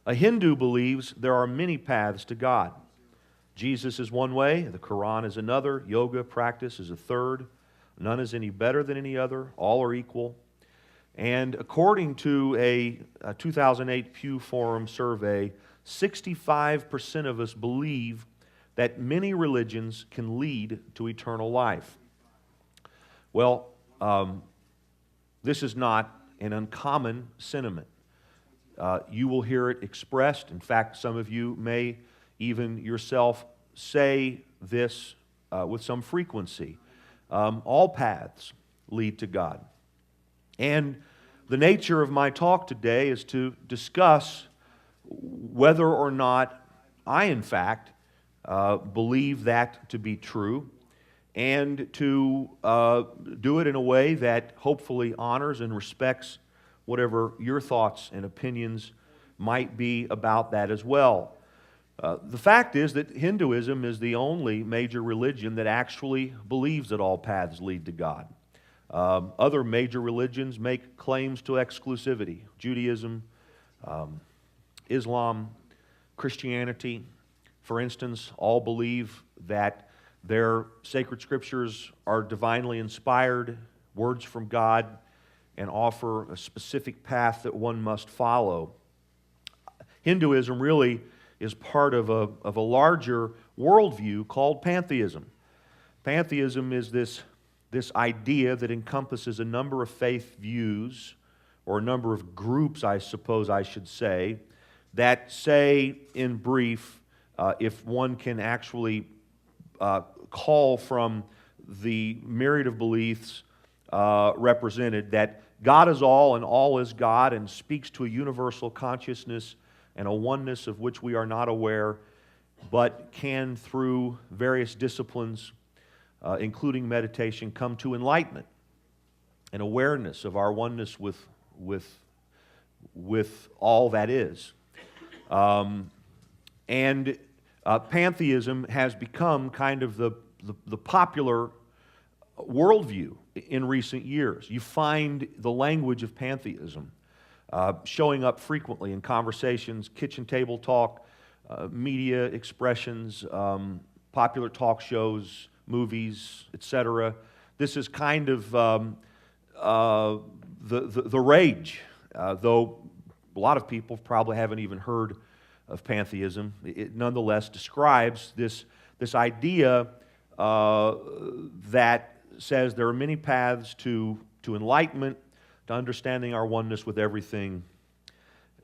A Hindu believes there are many paths to God. Jesus is one way, the Quran is another, yoga practice is a third. None is any better than any other, all are equal. And according to a 2008 Pew Forum survey, 65% of us believe that many religions can lead to eternal life. Well, this is not an uncommon sentiment. You will hear it expressed. In fact, some of you may even yourself say this with some frequency. All paths lead to God. And the nature of my talk today is to discuss whether or not I, in fact, believe that to be true, and to do it in a way that hopefully honors and respects whatever your thoughts and opinions might be about that as well. The fact is that Hinduism is the only major religion that actually believes that all paths lead to God. Other major religions make claims to exclusivity. Judaism, Islam, Christianity, for instance, all believe that their sacred scriptures are divinely inspired, words from God, and offer a specific path that one must follow. Hinduism really is part of a larger worldview called pantheism. Pantheism is this idea that encompasses a number of faith views, or a number of groups, I suppose I should say, that say, in brief, if one can actually call from the myriad of beliefs represented, that God is all and all is God, and speaks to a universal consciousness and a oneness of which we are not aware, but can, through various disciplines, including meditation, come to enlightenment and awareness of our oneness with all that is. And pantheism has become kind of the popular worldview in recent years. You find the language of pantheism showing up frequently in conversations, kitchen table talk, media expressions, popular talk shows, movies, etc. This is kind of the rage, though a lot of people probably haven't even heard of pantheism. It nonetheless describes this idea that says there are many paths to enlightenment, to understanding our oneness with everything.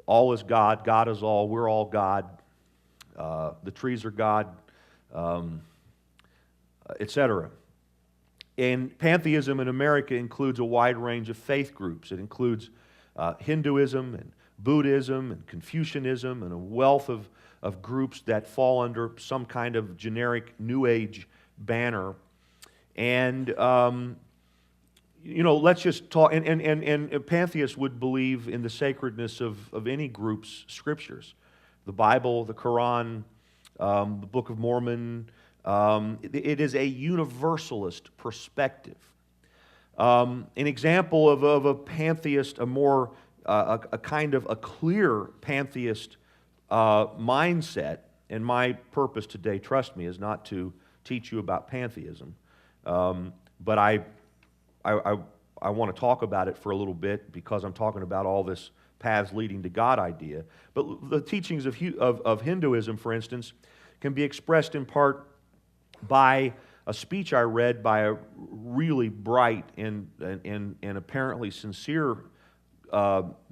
All is God, God is all, we're all God, the trees are God, etc. And pantheism in America includes a wide range of faith groups. It includes Hinduism and Buddhism and Confucianism and a wealth of groups that fall under some kind of generic New Age banner. And let's just talk. And pantheists would believe in the sacredness of any group's scriptures, the Bible, the Quran, the Book of Mormon. It is a universalist perspective. An example of a pantheist, a kind of a clear pantheist mindset, and my purpose today, trust me, is not to teach you about pantheism, but I want to talk about it for a little bit because I'm talking about all this paths leading to God idea. But the teachings of Hinduism, for instance, can be expressed in part by a speech I read by a really bright and apparently sincere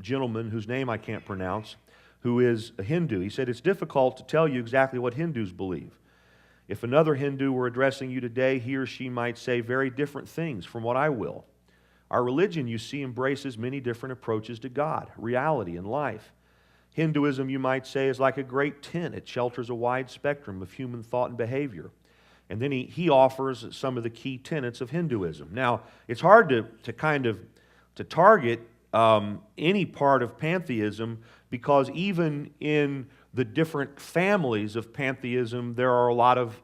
gentleman whose name I can't pronounce, who is a Hindu. He said, "It's difficult to tell you exactly what Hindus believe. If another Hindu were addressing you today, he or she might say very different things from what I will. Our religion, you see, embraces many different approaches to God, reality, and life. Hinduism, you might say, is like a great tent. It shelters a wide spectrum of human thought and behavior." And then he offers some of the key tenets of Hinduism. Now, it's hard to target any part of pantheism, because even in the different families of pantheism, there are a lot of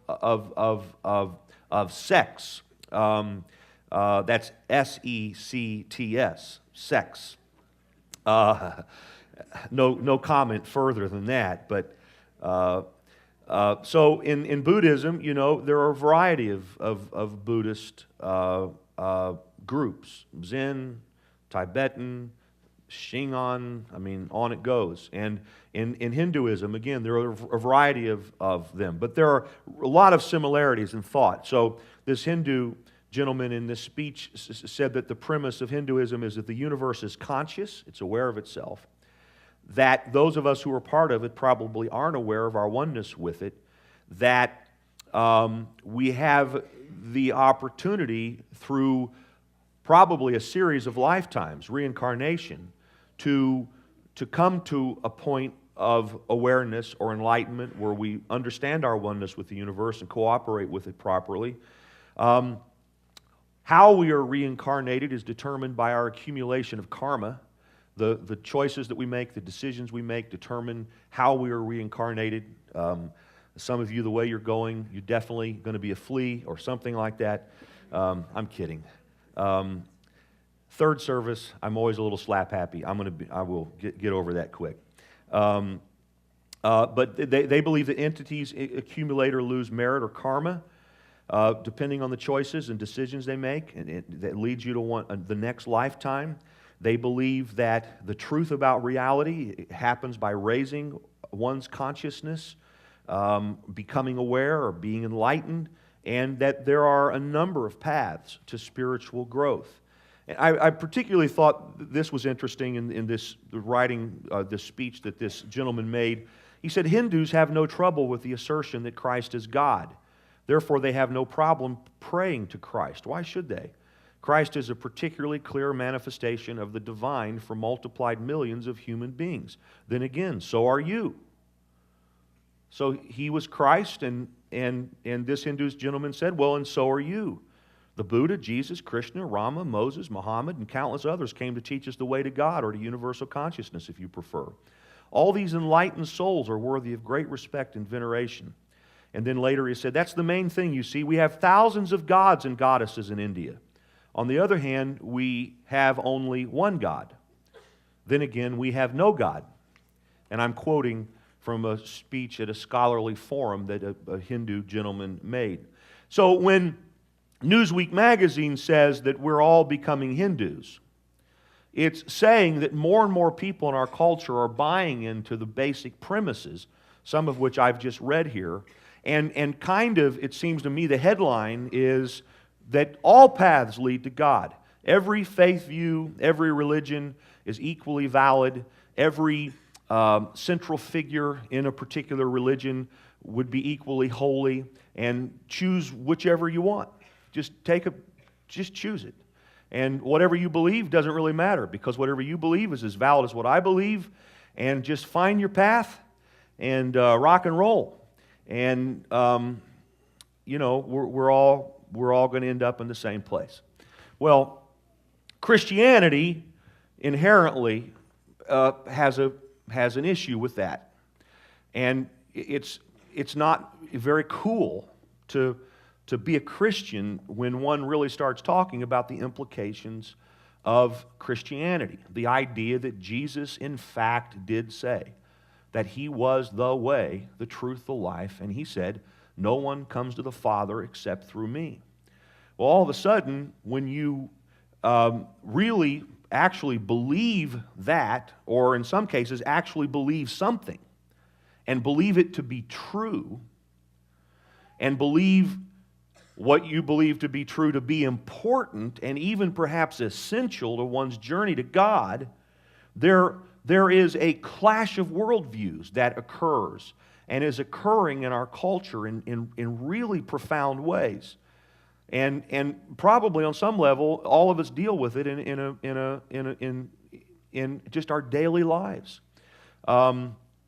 sects. That's S-E-C-T-S, sects. no comment further than that. But so in Buddhism, there are a variety of Buddhist groups: Zen, Tibetan, Shingon. I mean, on it goes. And in Hinduism, again, there are a variety of them, but there are a lot of similarities in thought. So this Hindu gentleman in this speech said that the premise of Hinduism is that the universe is conscious, it's aware of itself, that those of us who are part of it probably aren't aware of our oneness with it, that we have the opportunity through probably a series of lifetimes, reincarnation, to come to a point of awareness or enlightenment where we understand our oneness with the universe and cooperate with it properly. How we are reincarnated is determined by our accumulation of karma. The choices that we make, the decisions we make determine how we are reincarnated. Some of you, the way you're going, you're definitely going to be a flea or something like that. I'm kidding. Third service, I'm always a little slap happy. I will get over that quick. But they believe that entities accumulate or lose merit or karma, depending on the choices and decisions they make, and that leads you to the next lifetime. They believe that the truth about reality happens by raising one's consciousness, becoming aware or being enlightened, and that there are a number of paths to spiritual growth. And I particularly thought this was interesting in this speech that this gentleman made. He said, Hindus have no trouble with the assertion that Christ is God. Therefore, they have no problem praying to Christ. Why should they? Christ is a particularly clear manifestation of the divine for multiplied millions of human beings. Then again, so are you. So he was Christ, and this Hindu gentleman said, well, and so are you. The Buddha, Jesus, Krishna, Rama, Moses, Muhammad, and countless others came to teach us the way to God, or to universal consciousness, if you prefer. All these enlightened souls are worthy of great respect and veneration. And then later he said, that's the main thing, you see. We have thousands of gods and goddesses in India. On the other hand, we have only one God. Then again, we have no God. And I'm quoting from a speech at a scholarly forum that a Hindu gentleman made. So when Newsweek magazine says that we're all becoming Hindus, it's saying that more and more people in our culture are buying into the basic premises, some of which I've just read here. And kind of, it seems to me, the headline is that all paths lead to God. Every faith view, every religion is equally valid. Every central figure in a particular religion would be equally holy. And choose whichever you want. Just choose it. And whatever you believe doesn't really matter, because whatever you believe is as valid as what I believe. And just find your path and rock and roll. And we're all going to end up in the same place. Well, Christianity inherently has an issue with that, and it's not very cool to be a Christian when one really starts talking about the implications of Christianity. The idea that Jesus, in fact, did say that He was the way, the truth, the life, and He said, no one comes to the Father except through me. Well, all of a sudden, when you really actually believe that, or in some cases actually believe something, and believe it to be true, and believe what you believe to be true to be important and even perhaps essential to one's journey to God, there is a clash of worldviews that occurs and is occurring in our culture in really profound ways. And probably on some level, all of us deal with it in just our daily lives.